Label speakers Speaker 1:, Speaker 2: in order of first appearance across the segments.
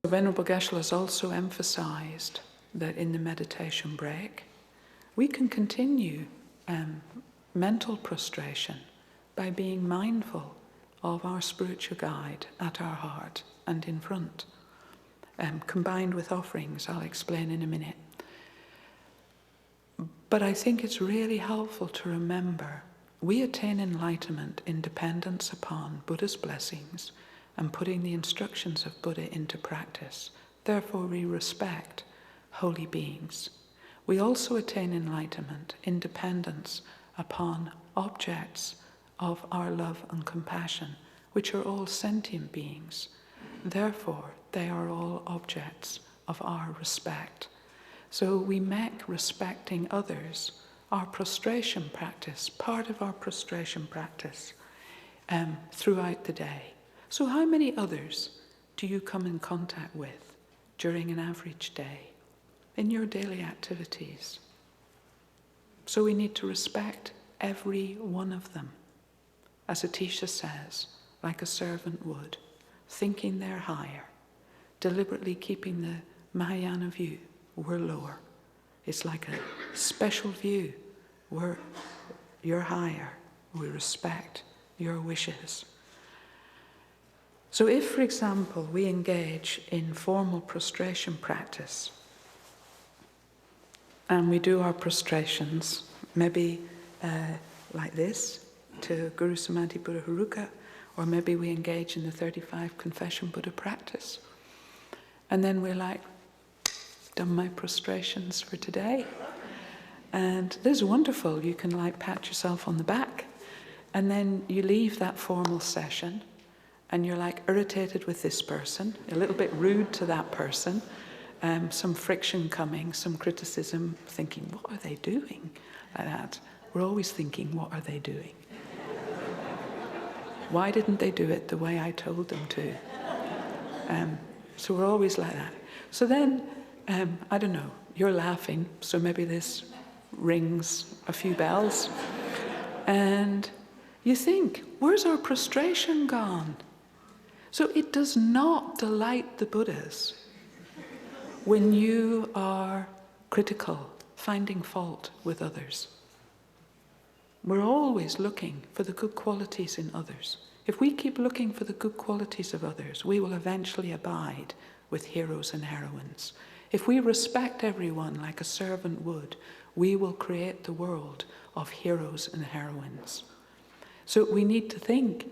Speaker 1: Venerable Geshe has also emphasized that in the meditation break, we can continue mental prostration by being mindful of our spiritual guide at our heart and in front, combined with offerings I'll explain in a minute. But I think it's really helpful to remember we attain enlightenment in dependence upon Buddha's blessings and putting the instructions of Buddha into practice. Therefore, we respect holy beings. We also attain enlightenment in dependence upon objects of our love and compassion, which are all sentient beings. Therefore, they are all objects of our respect. So we make respecting others our prostration practice, part of our prostration practice throughout the day. So how many others do you come in contact with during an average day in your daily activities? So we need to respect every one of them. As Atisha says, like a servant would, thinking they're higher, deliberately keeping the Mahayana view, we're lower. It's like a special view, you're higher, we respect your wishes. So if, for example, we engage in formal prostration practice, and we do our prostrations, maybe like this, to Guru Samadhi Buddha Haruka, or maybe we engage in the 35 Confession Buddha practice. And then we're like, done my prostrations for today. And this is wonderful, you can like pat yourself on the back. And then you leave that formal session, and you're like irritated with this person, a little bit rude to that person, some friction coming, some criticism, thinking, what are they doing? Like that. We're always thinking, what are they doing? Why didn't they do it the way I told them to? So we're always like that. So then, I don't know, you're laughing, so maybe this rings a few bells. And you think, where's our prostration gone? So it does not delight the Buddhas when you are critical, finding fault with others. We're always looking for the good qualities in others. If we keep looking for the good qualities of others, we will eventually abide with heroes and heroines. If we respect everyone like a servant would, we will create the world of heroes and heroines. So we need to think,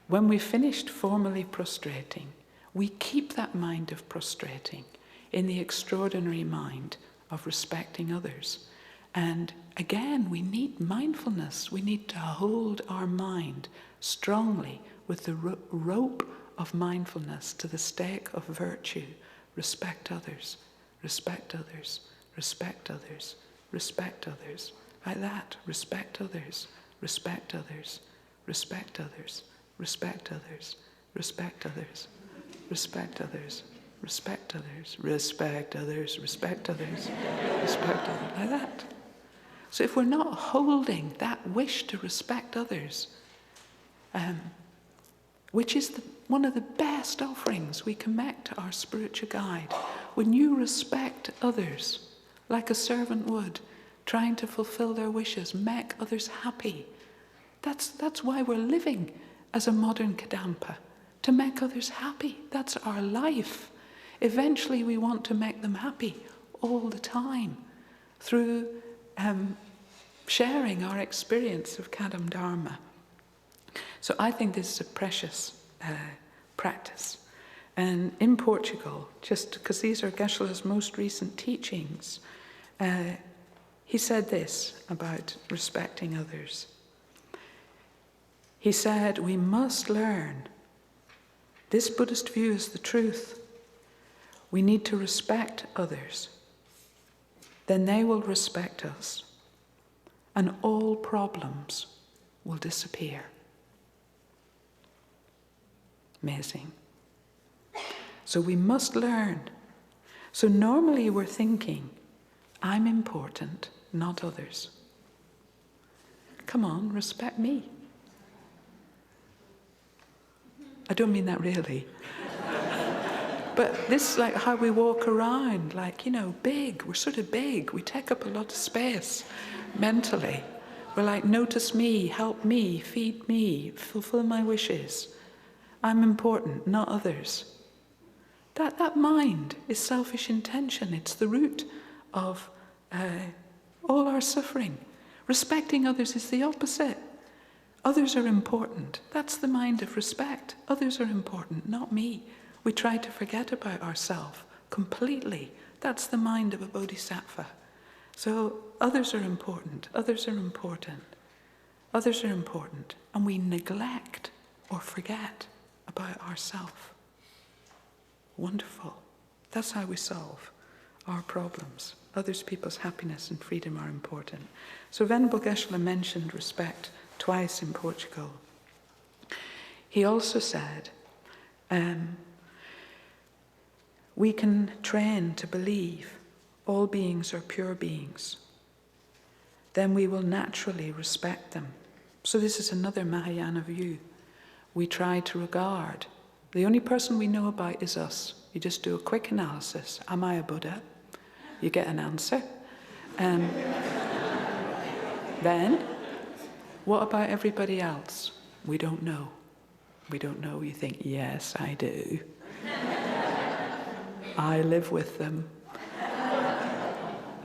Speaker 1: when we've finished formally prostrating, we keep that mind of prostrating in the extraordinary mind of respecting others. And again, we need mindfulness. We need to hold our mind strongly with the rope of mindfulness to the stake of virtue. Respect others, respect others, respect others, respect others. Like that, respect others, respect others, respect others, respect others, respect others, respect others, respect others, respect others, respect others, respect others, like that. So if we're not holding that wish to respect others, which is one of the best offerings we can make to our spiritual guide, when you respect others like a servant would, trying to fulfill their wishes, make others happy. That's why we're living as a modern Kadampa, to make others happy. That's our life. Eventually we want to make them happy all the time through sharing our experience of Kadam Dharma. So I think this is a precious practice. And in Portugal, just because these are Geshe-la's most recent teachings, he said this about respecting others. He said, we must learn. This Buddhist view is the truth. We need to respect others. Then they will respect us. And all problems will disappear. Amazing. So we must learn. So normally we're thinking, I'm important, not others. Come on, respect me. I don't mean that really. But this is like how we walk around, like, big. We're sort of big. We take up a lot of space mentally. We're like, notice me, help me, feed me, fulfill my wishes. I'm important, not others. That mind is selfish intention. It's the root of all our suffering. Respecting others is the opposite. Others are important. That's the mind of respect. Others are important, not me. We try to forget about ourselves completely. That's the mind of a bodhisattva. So others are important. Others are important. Others are important. And we neglect or forget about ourselves. Wonderful. That's how we solve our problems. Others people's happiness and freedom are important. So Venerable Geshe mentioned respect twice in Portugal. He also said, we can train to believe all beings are pure beings. Then we will naturally respect them. So this is another Mahayana view. We try to regard. The only person we know about is us. You just do a quick analysis. Am I a Buddha? You get an answer. Then, what about everybody else? We don't know. We don't know. You think, yes, I do. I live with them.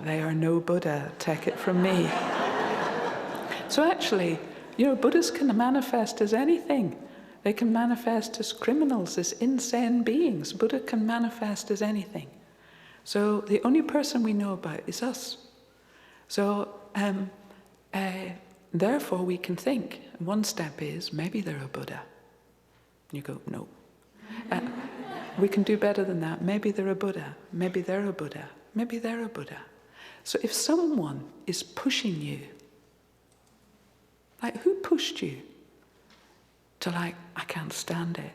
Speaker 1: They are no Buddha. Take it from me. So actually, Buddhas can manifest as anything. They can manifest as criminals, as insane beings. Buddha can manifest as anything. So the only person we know about is us. So therefore we can think. One step is, maybe they're a Buddha. You go, no. We can do better than that. Maybe they're a Buddha. Maybe they're a Buddha. Maybe they're a Buddha. So if someone is pushing you, like who pushed you to I can't stand it.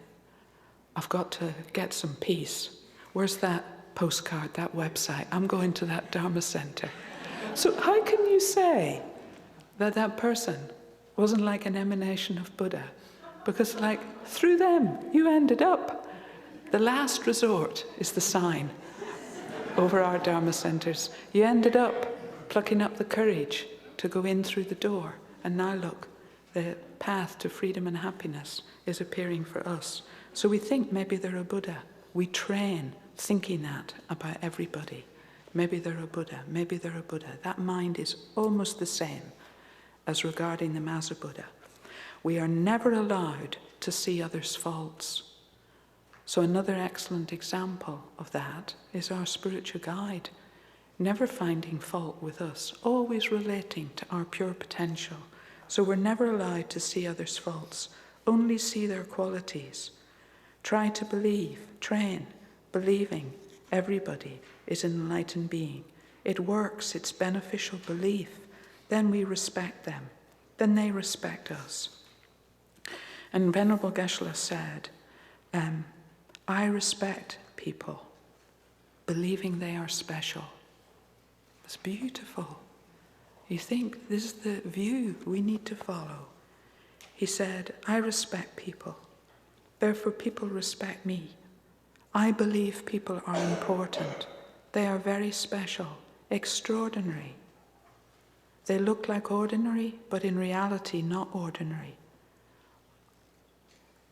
Speaker 1: I've got to get some peace. Where's that postcard, that website? I'm going to that Dharma center. So how can you say that that person wasn't like an emanation of Buddha? Because through them, you ended up. The last resort is the sign over our Dharma centers. You ended up plucking up the courage to go in through the door. And now look, the path to freedom and happiness is appearing for us. So we think maybe they're a Buddha. We train thinking that about everybody. Maybe they're a Buddha. Maybe they're a Buddha. That mind is almost the same as regarding them as a Buddha. We are never allowed to see others' faults. So another excellent example of that is our spiritual guide, never finding fault with us, always relating to our pure potential. So we're never allowed to see others' faults, only see their qualities. Try to believe, train, believing everybody is an enlightened being. It works, it's beneficial belief. Then we respect them. Then they respect us. And Venerable Geshe said, I respect people, believing they are special. It's beautiful. You think this is the view we need to follow. He said, I respect people. Therefore people respect me. I believe people are important. They are very special, extraordinary. They look like ordinary, but in reality not ordinary.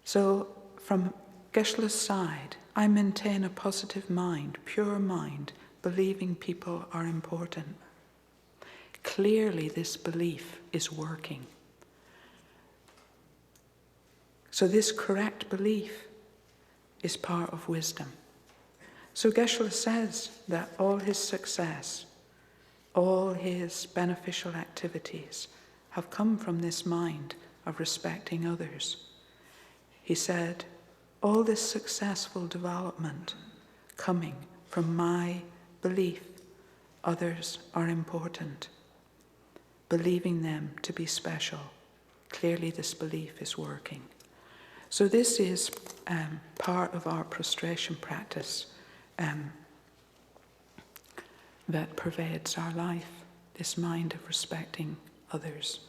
Speaker 1: So from Geshe-la's side, I maintain a positive mind, pure mind, believing people are important. Clearly this belief is working. So this correct belief is part of wisdom. So Geshe-la says that all his success, all his beneficial activities have come from this mind of respecting others. He said, all this successful development coming from my belief others are important, believing them to be special. Clearly this belief is working. So this is part of our prostration practice that pervades our life, this mind of respecting others.